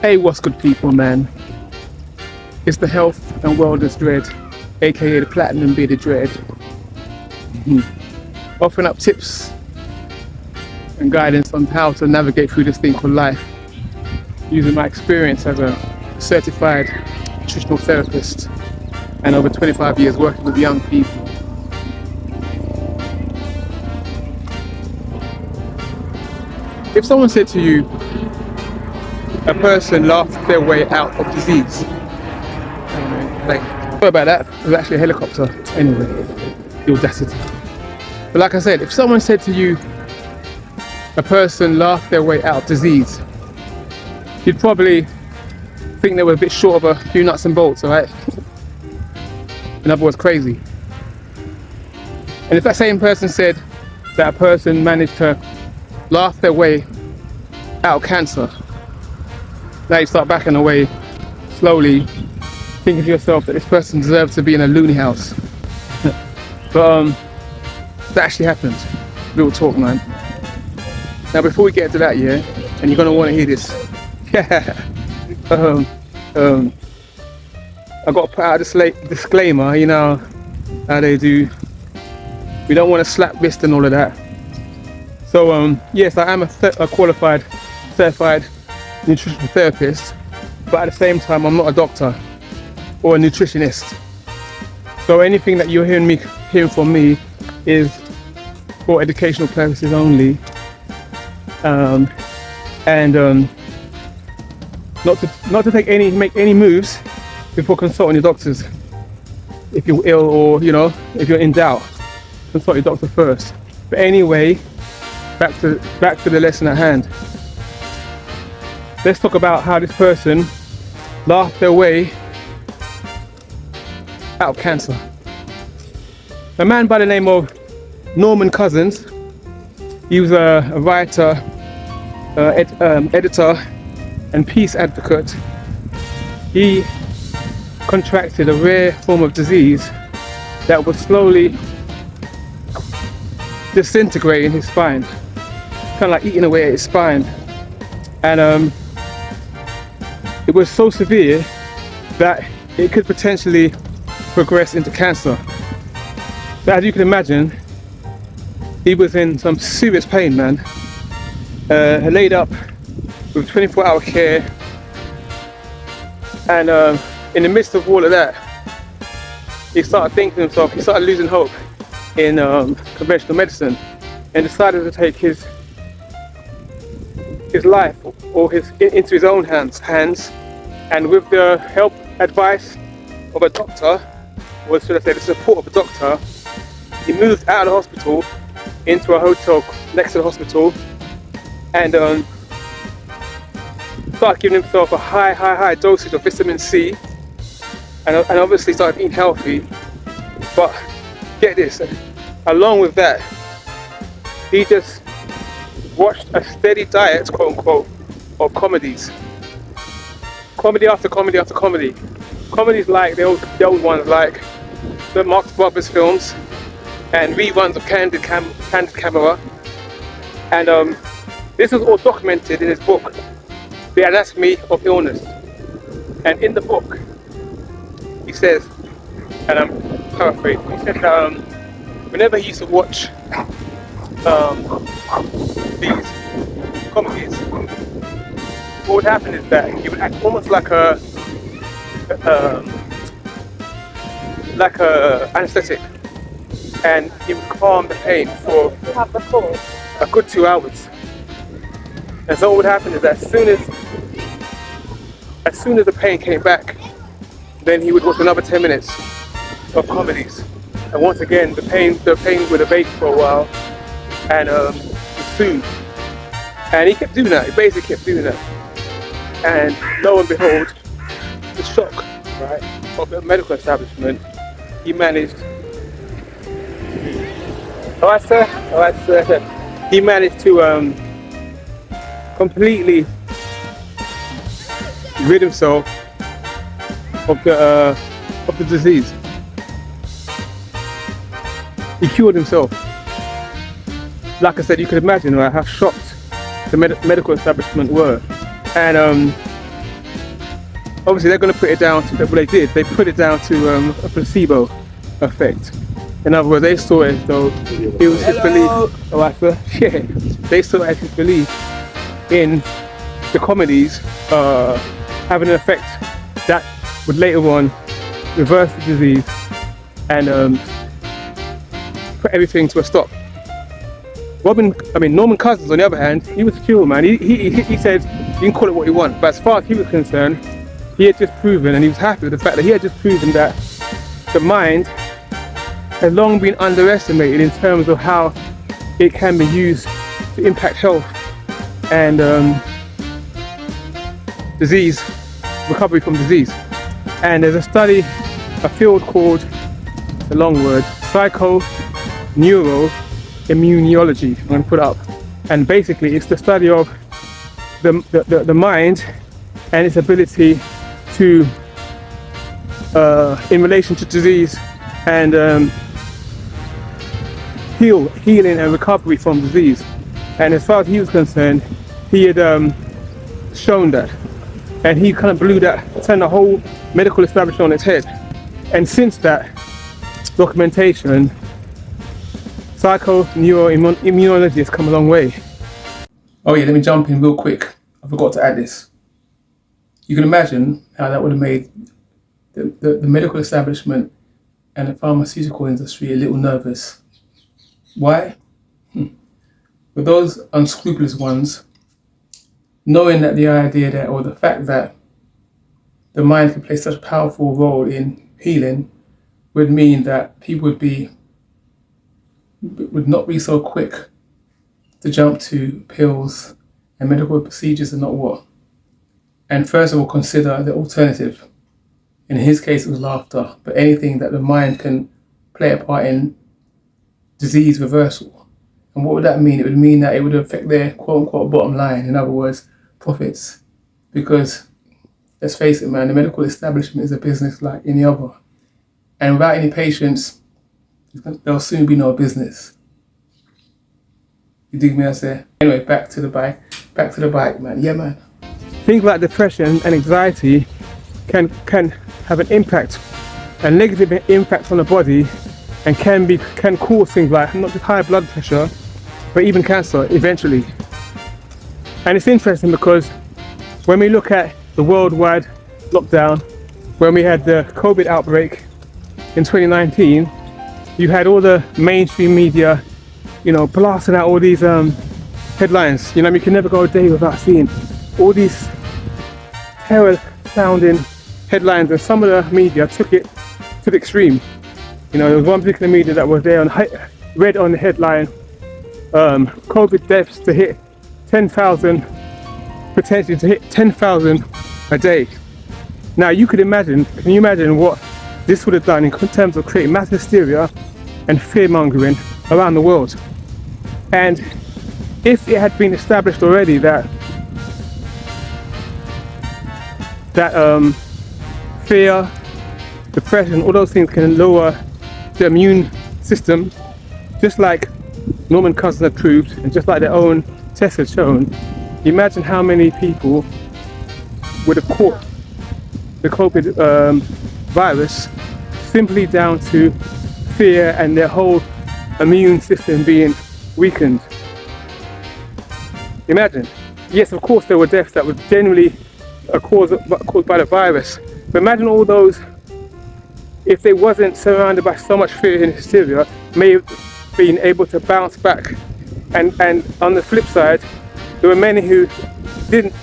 Hey, what's good, people, man? It's the Health and Wellness Dread, aka the Platinum Bearded Dread. Offering up tips and guidance on how to navigate through this thing called life using my experience as a certified nutritional therapist and over 25 years working with young people. If someone said to you, a person laughed their way out of disease, like, sorry about that, it was actually a helicopter. Anyway, the audacity. But like I said, if someone said to you, a person laughed their way out of disease, you'd probably think they were a bit short of a few nuts and bolts, alright? In other words, crazy. And if that same person said that a person managed to laugh their way out of cancer, now you start backing away slowly, thinking to yourself that this person deserves to be in a loony house. But that actually happened. Real talk, man. Now before we get into that, yeah, and you're gonna want to hear this. I got to put out a disclaimer, you know how they do. We don't want to slap wrist and all of that. So yes, I am a qualified, certified nutritional therapist, but at the same time, I'm not a doctor or a nutritionist. So anything that you're hearing from me is for educational purposes only, and not to make any moves before consulting your doctors. If you're ill or if you're in doubt, consult your doctor first. But anyway, back to the lesson at hand. Let's talk about how this person laughed their way out of cancer. A man by the name of Norman Cousins. He was a writer, editor, and peace advocate. He contracted a rare form of disease that was slowly disintegrating his spine, kind of like eating away at his spine. And it was so severe that it could potentially progress into cancer. So as you can imagine, he was in some serious pain, man. Laid up with 24-hour care, and in the midst of all of that, he started thinking to himself, he started losing hope in conventional medicine, and decided to take his life or into his own hands, and with the help, advice of a doctor, or should I say the support of a doctor, he moved out of the hospital into a hotel next to the hospital, and started giving himself a high dosage of vitamin C, and obviously started eating healthy. But get this, along with that, he just watched a steady diet, quote unquote, of comedies. Comedy after comedy after comedy. Comedies like the old ones, like the Marx Brothers films, and reruns of Candid Camera. And this is all documented in his book, The Anatomy of Illness. And in the book, he says, and I'm paraphrasing, he said that whenever he used to watch these comedies, what would happen is that he would act almost like a anesthetic, and he would calm the pain for a good 2 hours. And so what would happen is that as soon as the pain came back, then he would watch another 10 minutes of comedies, and once again the pain would abate for a while and soothe. And he kept doing that. He basically kept doing that, and lo and behold, the shock, right, of the medical establishment, he managed. Alright, sir. He managed to completely rid himself of the disease. He cured himself. Like I said, you could imagine, right, how shocked the medical establishment were. And obviously they're going to put it down to what they did. They put it down to a placebo effect. In other words, they saw it as though it was his belief. Oh, after yeah, they saw it as his belief in the comedies having an effect that would later on reverse the disease and put everything to a stop. Norman Cousins, on the other hand, he was chill, man. He said, you can call it what you want, but as far as he was concerned, he had just proven, and he was happy with the fact that he had just proven that the mind has long been underestimated in terms of how it can be used to impact health and disease, recovery from disease. And there's a study, a field called, a long word, psychoneuroimmunology. I'm going to put it up. And basically it's the study of the mind and its ability to, in relation to disease and healing and recovery from disease. And as far as he was concerned, he had shown that, and he kind of turned the whole medical establishment on its head. And since that documentation, psychoneuroimmunology has come a long way. Oh yeah, let me jump in real quick. I forgot to add this. You can imagine how that would have made the medical establishment and the pharmaceutical industry a little nervous. Why? With those unscrupulous ones, knowing that the idea that, or the fact that the mind can play such a powerful role in healing would mean that people would not be so quick to jump to pills and medical procedures and not what. And first of all, consider the alternative. In his case, it was laughter, but anything that the mind can play a part in disease reversal. And what would that mean? It would mean that it would affect their quote-unquote bottom line. In other words, profits. Because, let's face it, man, the medical establishment is a business like any other. And without any patients, there'll soon be no business. You dig me, I say? Anyway, back to the bike, man. Yeah, man. Things like depression and anxiety can have an impact, a negative impact on the body, and can cause things like not just high blood pressure, but even cancer eventually. And it's interesting because when we look at the worldwide lockdown, when we had the COVID outbreak in 2019, you had all the mainstream media, blasting out all these headlines. You can never go a day without seeing all these terror-sounding headlines, and some of the media took it to the extreme. There was one particular media that was there read on the headline, COVID deaths to hit 10,000, potentially to hit 10,000 a day. Now can you imagine what this would have done in terms of creating mass hysteria and fear-mongering around the world? And if it had been established already that fear, depression, all those things can lower the immune system, just like Norman Cousins had proved, and just like their own tests had shown, imagine how many people would have caught the COVID virus simply down to fear and their whole immune system being weakened. Imagine. Yes, of course there were deaths that were generally caused by the virus, but imagine all those, if they wasn't surrounded by so much fear and hysteria, may have been able to bounce back. And on the flip side, there were many who didn't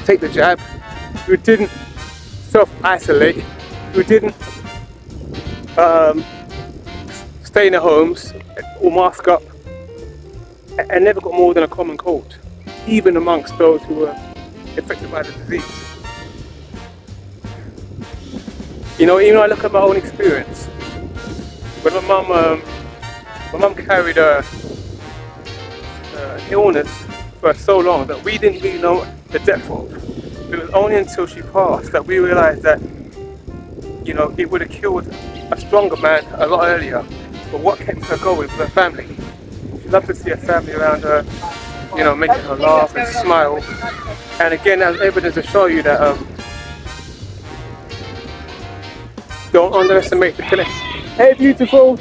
take the jab, who didn't self-isolate, who didn't stay in their homes or mask up, and never got more than a common cold, even amongst those who were affected by the disease. Even I look at my own experience. When my mum carried an illness for so long that we didn't really know the depth of. It was only until she passed that we realized that, it would have killed a stronger man a lot earlier. But what kept her going was her family. She loved to see her family around her, making her laugh and smile. And again, that's evidence to show you that Don't underestimate the connection. Hey, beautiful.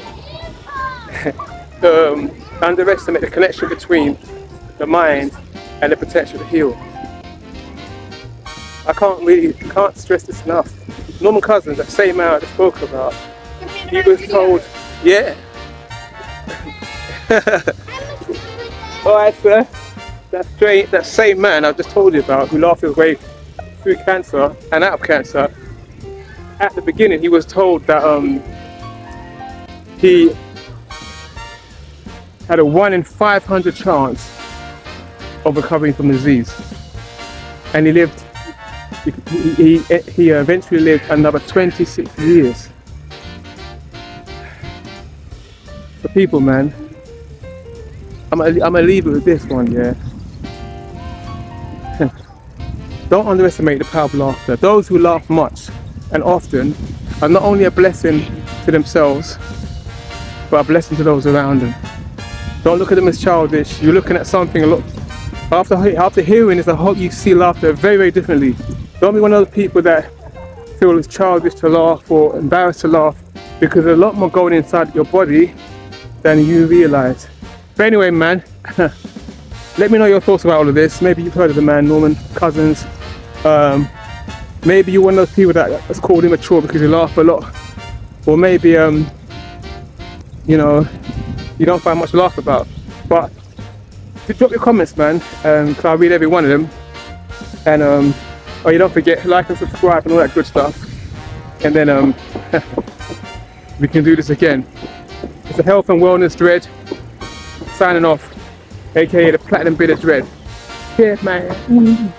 Underestimate the connection between the mind and the potential to heal. I can't stress this enough. Norman Cousins, that same man I just spoke about, he was told, yeah. Alright, sir. That same man I just told you about, who laughed his way through cancer and out of cancer, at the beginning he was told that he had a 1 in 500 chance of recovering from the disease, and he lived. He eventually lived another 26 years. So people, man, I'm gonna leave it with this one, yeah. Don't underestimate the power of laughter. Those who laugh much and often are not only a blessing to themselves, but a blessing to those around them. Don't look at them as childish. You're looking at something a lot. After hearing this, I hope you see laughter very, very differently. Don't be one of those people that feel it's childish to laugh or embarrassed to laugh, because there's a lot more going inside your body than you realise. But anyway, man, let me know your thoughts about all of this. Maybe you've heard of the man, Norman Cousins. Maybe you're one of those people that's called immature because you laugh a lot. Or maybe, you know, you don't find much to laugh about. But drop your comments, man, because I read every one of them. And oh, you don't forget, like and subscribe and all that good stuff. And then we can do this again. It's a health and wellness dread. Signing off, aka the Platinum Bearded Dread. Cheers, man.